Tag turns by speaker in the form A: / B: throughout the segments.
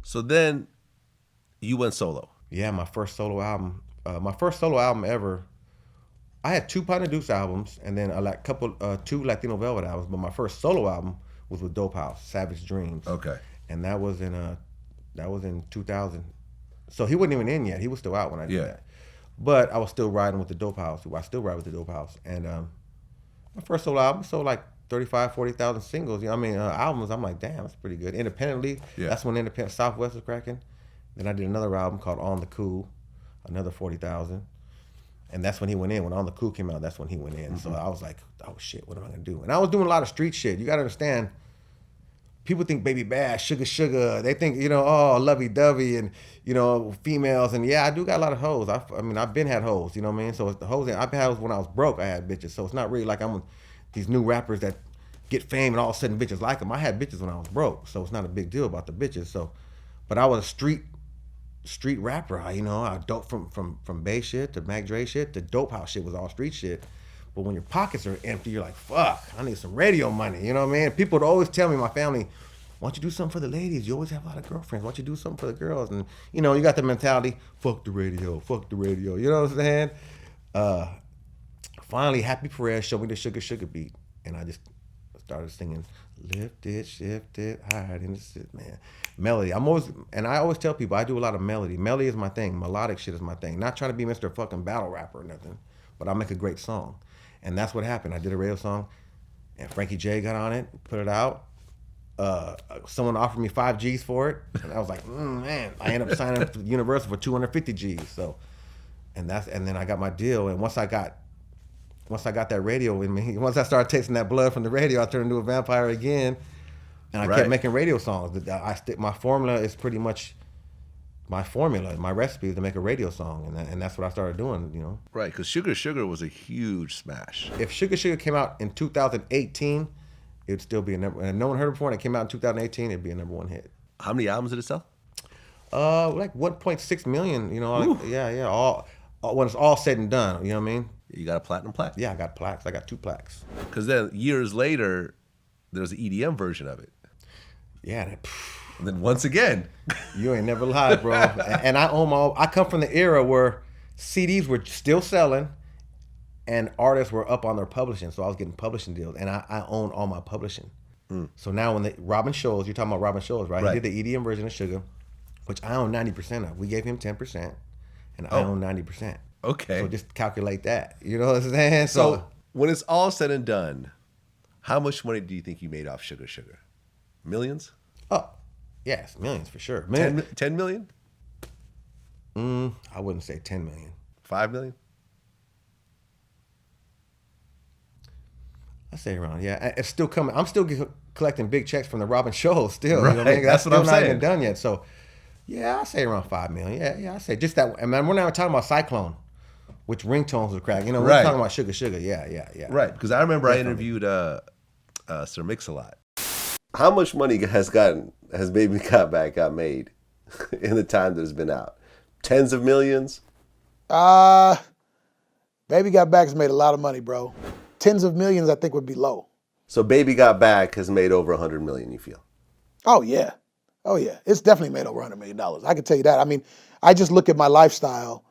A: So then you went solo.
B: Yeah, my first solo album. My first solo album ever. I had 2 Partner Dukes albums and then two Latino Velvet albums. But my first solo album was with Dope House, Savage Dreams.
A: Okay.
B: And that was in 2000. So he wasn't even in yet. He was still out when I did that. But I was still riding with the Dope House. I still ride with the Dope House. And my first solo album sold like 35, 40,000 singles. You know, albums. I'm like, damn, that's pretty good. Independently, that's when Independent Southwest was cracking. Then I did another album called On the Cool, another 40,000. And that's when he went in. When On the Cool came out, that's when he went in. So I was like, oh shit, what am I gonna do? And I was doing a lot of street shit. You gotta understand, people think Baby Bash, Suga Suga. They think, oh, lovey-dovey and, females. And yeah, I do got a lot of hoes. I've been had hoes, you know what I mean? So it's the hoes I've had when I was broke, I had bitches. So it's not really like I'm these new rappers that get fame and all of a sudden bitches like them. I had bitches when I was broke. So it's not a big deal about the bitches. So, but I was a street rapper. I dope from Bay shit to Mac Dre shit to Dope House shit was all street shit. But when your pockets are empty, you're like, fuck, I need some radio money. You know what I mean? People would always tell me, my family, why don't you do something for the ladies? You always have a lot of girlfriends. Why don't you do something for the girls? And, you got the mentality, fuck the radio. You know what I'm saying? Finally, Happy Perez showed me the Suga Suga beat. And I just started singing, lift it, shift it, hide in the shit, man. Melody. I always tell people, I do a lot of melody. Melody is my thing. Melodic shit is my thing. Not trying to be Mr. fucking battle rapper or nothing, but I make a great song. And that's what happened. I did a radio song, and Frankie J got on it, put it out. Someone offered me 5 G's for it, and I was like, man. I ended up signing up to Universal for 250 G's. So, and then I got my deal. And once I got that radio in me, once I started tasting that blood from the radio, I turned into a vampire again, and I kept making radio songs. My formula is pretty much. My formula, my recipe is to make a radio song, and that's what I started doing,
A: Right, because Suga Suga was a huge smash.
B: If Suga Suga came out in 2018, it would still be a number. And no one heard it before, and it came out in 2018, it'd be a #1 hit.
A: How many albums did it sell?
B: Like 1.6 million. All when it's all said and done. You know what I mean?
A: You got a platinum plaque?
B: Yeah, I got plaques. I got 2 plaques.
A: Because then years later, there was an EDM version of it.
B: Yeah.
A: And then once again,
B: you ain't never lied, bro. And I come from the era where CDs were still selling and artists were up on their publishing. So I was getting publishing deals, and I own all my publishing. So now when Robin Schulz, you're talking about Robin Schulz, right? He did the EDM version of Sugar, which I own 90% of. We gave him 10%, and I own 90%.
A: Okay.
B: So just calculate that. You know what I'm saying?
A: So when it's all said and done, how much money do you think you made off Suga Suga? Millions?
B: Oh. Yes, millions for sure.
A: 10 million?
B: I wouldn't say 10 million.
A: 5 million?
B: I say around, yeah. It's still coming. I'm still collecting big checks from the Robin Schulz still.
A: Right.
B: You know what I mean?
A: That's what I'm
B: not
A: saying.
B: Even done yet. So, yeah, I say around 5 million. Yeah, I say just that. I mean, we're not talking about Cyclone, which ringtones was crack. We're talking about Suga Suga. Yeah.
A: Right, because I remember I interviewed Sir Mix-a-Lot. How much money has Baby Got Back got made in the time that it's been out? Tens of millions?
C: Baby Got Back has made a lot of money, bro. Tens of millions, I think, would be low.
A: So Baby Got Back has made over 100 million, you feel?
C: Oh, yeah. It's definitely made over $100 million. I can tell you that. I mean, I just look at my lifestyle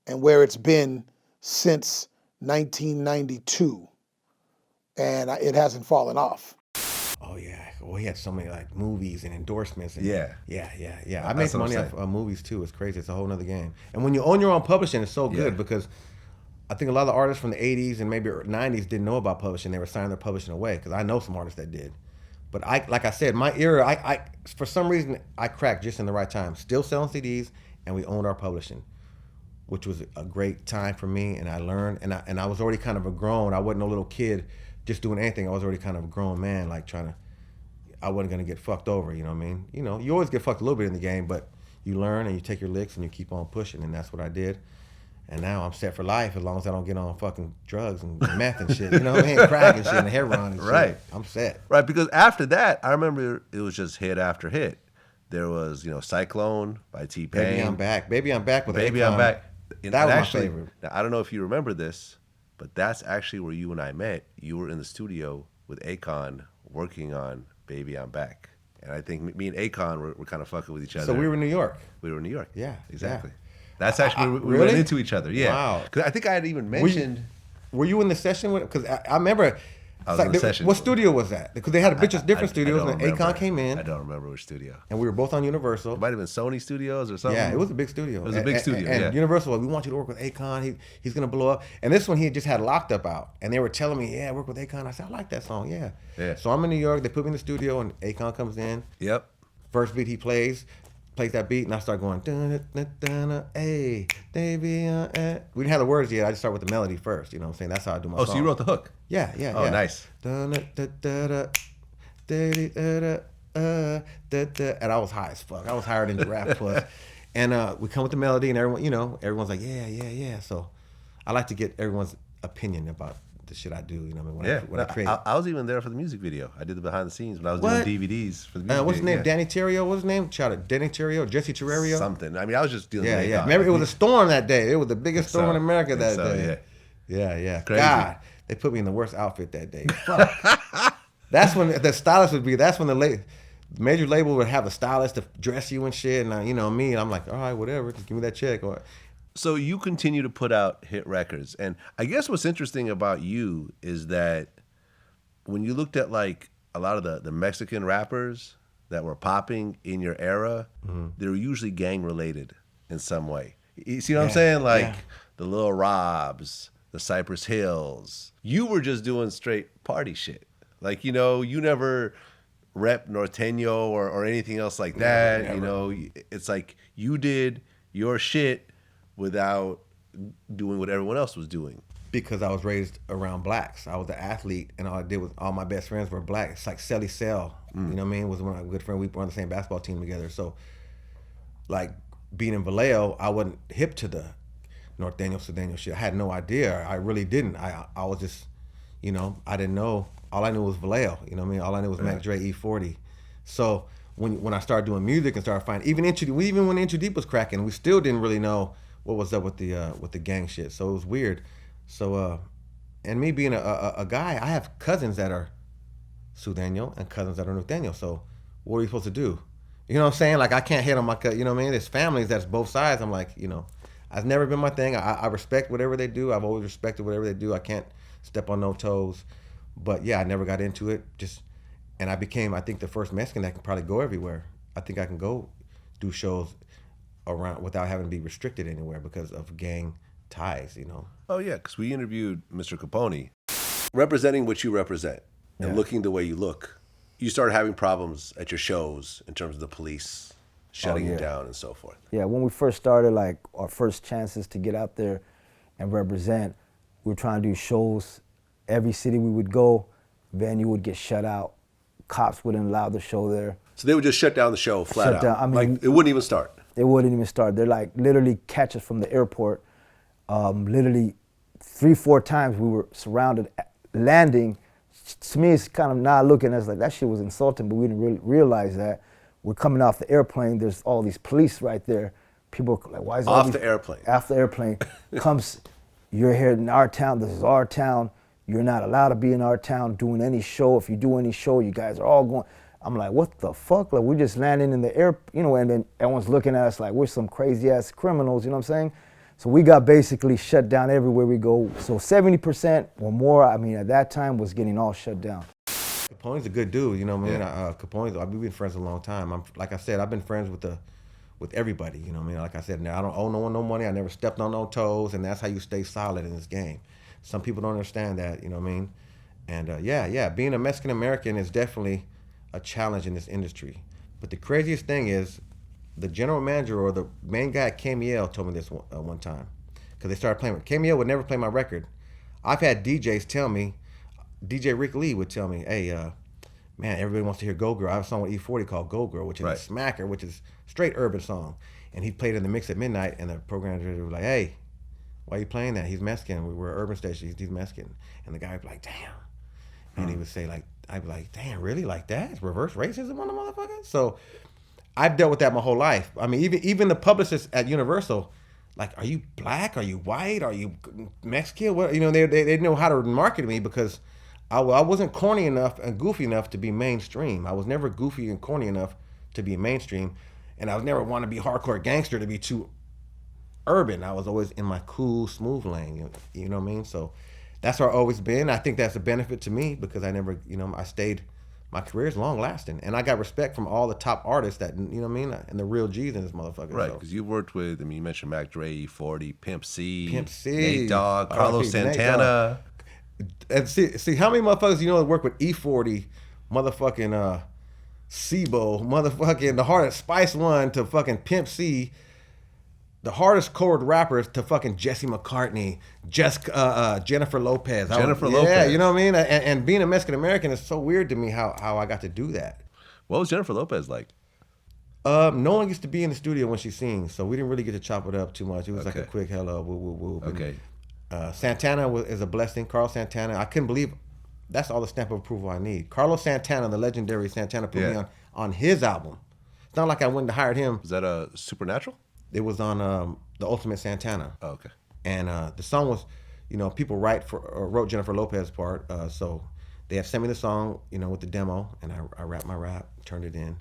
C: and where it's been since 1992, and it hasn't fallen off.
B: Oh, yeah. Well, he had so many movies and endorsements. And,
A: yeah.
B: I make money off movies too. It's crazy. It's a whole nother game. And when you own your own publishing, it's so good because I think a lot of the artists from the 80s and maybe 90s didn't know about publishing. They were signing their publishing away because I know some artists that did. But like I said, my era, I for some reason, I cracked just in the right time. Still selling CDs, and we owned our publishing, which was a great time for me. And I learned, and I was already kind of a grown. I wasn't no little kid just doing anything. I was already kind of a grown man, I wasn't gonna get fucked over, you know what I mean? You always get fucked a little bit in the game, but you learn and you take your licks and you keep on pushing, and that's what I did. And now I'm set for life as long as I don't get on fucking drugs and meth and shit, you know what I mean? Crack and shit and heroin and shit.
A: Right.
B: I'm set.
A: Right, because after that, I remember it was just hit after hit. There was, Cyclone by T-Pain.
B: Baby, I'm Back. Baby, I'm Back with
A: Baby,
B: Akon.
A: I'm Back.
B: That was my favorite.
A: Now, I don't know if you remember this, but that's actually where you and I met. You were in the studio with Akon working on Baby, I'm Back. And I think me and Akon were kind of fucking with each other.
B: So we were in New York.
A: We were in New York.
B: Yeah,
A: exactly.
B: yeah.
A: That's actually we
B: really?
A: ran into each other. Yeah.
B: Wow.
A: Because I think I had even mentioned.
B: Were you in the session with? Because I remember.
A: I was in the session.
B: What studio was that? Because they had a bunch of different studios,
A: I
B: and
A: remember.
B: Akon came in.
A: I don't remember which studio.
B: And we were both on Universal.
A: It might have been Sony Studios or something.
B: Yeah, it was a big studio.
A: It was a big studio.
B: And Universal, we want you to work with Akon. He's gonna blow up. And this one he had just had Locked Up out, and they were telling me, yeah, work with Akon. I said, I like that song. Yeah.
A: Yeah.
B: So I'm in New York. They put me in the studio, and Akon comes in.
A: Yep.
B: First beat he plays that beat, and I start going, hey, baby, we didn't have the words yet. I just start with the melody first. You know what I'm saying? That's how I do my song.
A: Oh, so you wrote the hook?
B: Yeah.
A: Oh, nice.
B: And I was high as fuck. I was higher than Giraffe Puss. And we come with the melody, and everyone's like, yeah. So I like to get everyone's opinion about the shit I do. You know what I mean? When I create.
A: I was even there for the music video. I did the behind the scenes when I was doing DVDs for the music
B: what's his name?
A: Yeah.
B: Danny Terrio? What's his name? Shout out Danny Terrio, Jesse Terrario.
A: Something. I mean, I was just dealing with
B: Yeah. Remember, it was a storm that day. It was the biggest storm in America that day. Yeah.
A: Crazy.
B: God, they put me in the worst outfit that day. Fuck. That's when the stylist would be. That's when the major label would have a stylist to dress you and shit. And me, and I'm like, all right, whatever, just give me that check.
A: So you continue to put out hit records, and I guess what's interesting about you is that when you looked at like a lot of the Mexican rappers that were popping in your era, they were usually gang related in some way. You see what I'm saying? Like the Lil Robs, the Cypress Hills. You were just doing straight party shit. Like, you never rep Norteño or anything else like that. Never. It's like you did your shit without doing what everyone else was doing.
B: Because I was raised around blacks. I was an athlete, and all I did was all my best friends were black. It's like Selly Sell, you know what I mean? Was one of my good friends. We were on the same basketball team together. So, like, being in Vallejo, I wasn't hip to the Norteño, Sudeño shit. I had no idea. I really didn't. I was just, I didn't know. All I knew was Vallejo, you know what I mean? All I knew was Mac Dre, E40. So when I started doing music and started finding, even when Intro Deep was cracking, we still didn't really know what was up with the gang shit. So it was weird. So and me being a guy, I have cousins that are Sudeño and cousins that are Norteño. So what are you supposed to do? You know what I'm saying? Like, I can't hit on my you know what I mean? There's families that's both sides. I'm like, I've never been my thing. I respect whatever they do. I've always respected whatever they do. I can't step on no toes. But yeah, I never got into it. And I became, I think, the first Mexican that can probably go everywhere. I think I can go do shows around without having to be restricted anywhere because of gang ties,
A: Oh yeah, because we interviewed Mr. Capone. Representing what you represent and looking the way you look, you started having problems at your shows in terms of the police shutting you down and so forth.
D: Yeah, when we first started, like our first chances to get out there and represent, we were trying to do shows. Every city we would go, venue would get shut out. Cops wouldn't allow the show there.
A: So they would just shut down the show flat out.
D: Down. I mean,
A: like, it wouldn't even start.
D: It wouldn't even start. They're like literally catch us from the airport. Literally 3-4 times we were surrounded, landing. To me, it's kind of now looking as like that shit was insulting, but we didn't really realize that. We're coming off the airplane. There's all these police right there. People are like, why is
A: off the airplane?
D: Off the airplane comes. You're here in our town. This is our town. You're not allowed to be in our town doing any show. If you do any show, you guys are all going. I'm like, what the fuck? Like, we're just landing in the air, and then everyone's looking at us like we're some crazy ass criminals, you know what I'm saying? So we got basically shut down everywhere we go. So 70% or more, I mean, at that time was getting all shut down.
B: Capone's a good dude, you know what I mean? Capone's, we've been friends a long time. Like I said, I've been friends with everybody, you know what I mean? Like I said, now I don't owe no one no money. I never stepped on no toes, and that's how you stay solid in this game. Some people don't understand that, you know what I mean? And being a Mexican American is definitely a challenge in this industry. But the craziest thing is, the general manager or the main guy at KML told me this one time, because they started playing. KML would never play my record. I've had DJs tell me, DJ Rick Lee would tell me, hey, man, everybody wants to hear Go Girl. I have a song with E40 called Go Girl, which is a smacker, which is straight urban song. And he played in the mix at midnight, and the program director was like, hey, why are you playing that? He's Mexican. We're an urban station. He's Mexican. And the guy would be like, damn. And he would say, like, I'd be like, damn, really? Like that? It's reverse racism on the motherfucker? So I've dealt with that my whole life. I mean, even the publicists at Universal, like, are you black? Are you white? Are you Mexican? What, they know how to market me because I wasn't corny enough and goofy enough to be mainstream. I was never goofy and corny enough to be mainstream, and I was never want to be hardcore gangster to be too urban. I was always in my cool, smooth lane. You know what I mean? So that's where I've always been. I think that's a benefit to me because I never, I stayed. My career is long lasting, and I got respect from all the top artists that, you know what I mean, and the real G's in this motherfucker.
A: Right, because you worked with, you mentioned Mac Dre, E40, Pimp C,
B: Pimp C,
A: Nate Dogg, Carlos Santana.
B: And see how many motherfuckers that work with E40, motherfucking Sibo, motherfucking the hardest Spice One to fucking Pimp C, the hardest chord rappers to fucking Jesse McCartney, Jennifer Lopez.
A: Lopez.
B: Yeah, you know what I mean? And being a Mexican American is so weird to me how I got to do that.
A: What was Jennifer Lopez like?
B: No one gets to be in the studio when she sings, so we didn't really get to chop it up too much. It was like a quick hello, woo, woo, woo.
A: Okay.
B: Santana is a blessing. Carlos Santana, I couldn't believe that's all the stamp of approval I need. Carlos Santana, the legendary Santana, put me on his album. It's not like I went and hired him.
A: Was that a Supernatural?
B: It was on the Ultimate Santana.
A: Oh, okay.
B: And the song was, people wrote Jennifer Lopez's part. So they have sent me the song, with the demo, and I rapped my rap, turned it in,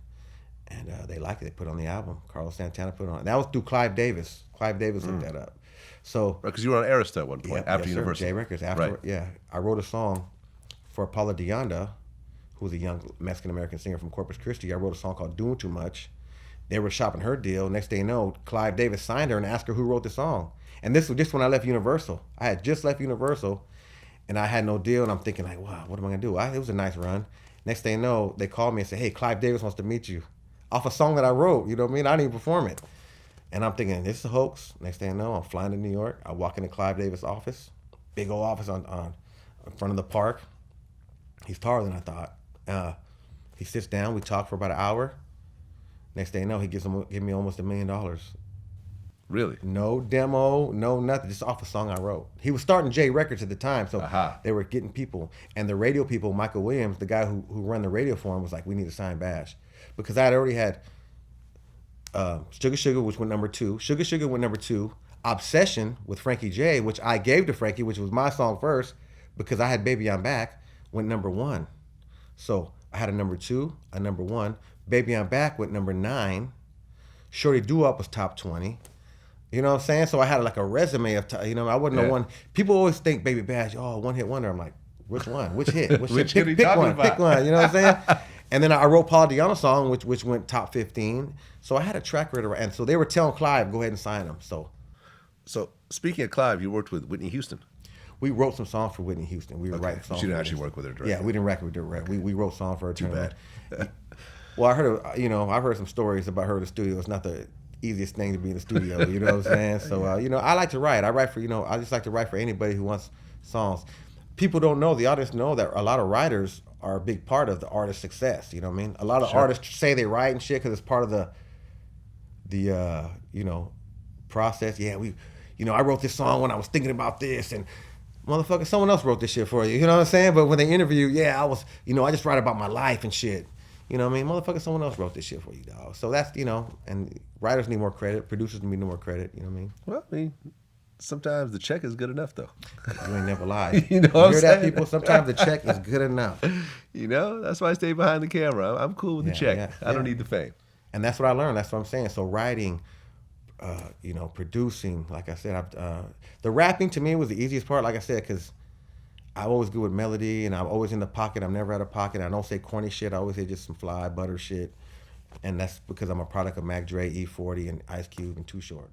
B: and they liked it. They put it on the album. Carlos Santana put it on. That was through Clive Davis. Clive Davis hooked that up. So
A: because you were on Arista at one point after Universal.
B: J Records. After, I wrote a song for Paula Deonda, who was a young Mexican American singer from Corpus Christi. I wrote a song called "Doing Too Much." They were shopping her deal. Next thing you know, Clive Davis signed her and asked her who wrote the song. And this was just when I left Universal. I had just left Universal, and I had no deal. And I'm thinking like, wow, what am I gonna do? It was a nice run. Next thing you know, they called me and said, hey, Clive Davis wants to meet you off a song that I wrote. You know what I mean? I didn't even perform it. And I'm thinking, this is a hoax. Next thing you know, I'm flying to New York. I walk into Clive Davis' office, big old office on in front of the park. He's taller than I thought. He sits down. We talk for about an hour. Next thing you know, he give me almost $1 million.
A: Really?
B: No demo, no nothing, just off a song I wrote. He was starting J Records at the time, so they were getting people. And the radio people, Michael Williams, the guy who ran the radio for him, was like, we need to sign Bash. Because I had already had Suga Suga, which went number 2. Suga Suga went number 2. Obsession with Frankie J, which I gave to Frankie, which was my song first, because I had Baby I'm Back, went number 1. So I had a number 2, a number 1. Baby I'm Back went number 9. Shorty Doo-Wop was top 20. You know what I'm saying? So I had like a resume of, I wasn't the one. People always think Baby Bash, one hit wonder. I'm like, which one? Which hit?
A: Which
B: hit?
A: hit
B: Pick one. Pick one. You know what I'm saying? And then I wrote Paul Deonna's song, which went top 15. So I had a track record, and so they were telling Clive, go ahead and sign him. So
A: speaking of Clive, you worked with Whitney Houston.
B: We wrote some songs for Whitney Houston. We were writing songs.
A: She didn't actually work with her directly.
B: Yeah, we didn't record with her directly. We wrote songs for her.
A: Too bad.
B: Well, I heard, I've heard some stories about her in the studio. It's not the easiest thing to be in the studio, you know what I'm saying? So, I like to write. I write for, I just like to write for anybody who wants songs. People don't know, the artists know that a lot of writers are a big part of the artist's success, you know what I mean? A lot of artists say they write and shit because it's part of the process. Yeah, I wrote this song when I was thinking about this, and motherfucker, someone else wrote this shit for you, you know what I'm saying? But when they interview, I was, I just write about my life and shit. You know what I mean? Motherfucker, someone else wrote this shit for you, dog. So that's, and writers need more credit, producers need more credit, you know what I mean?
A: Well, I mean, sometimes the check is good enough, though.
B: You ain't never lied.
A: You know what I'm
B: hear
A: saying?
B: That, people? Sometimes the check is good enough.
A: That's why I stay behind the camera. I'm cool with the check. I don't need the fame.
B: And that's what I learned. That's what I'm saying. So writing, producing, like I said, the rapping to me was the easiest part, like I said, because I'm always good with melody, and I'm always in the pocket. I'm never out of pocket. I don't say corny shit. I always say just some fly butter shit. And that's because I'm a product of Mac Dre, E40, and Ice Cube, and Too Short,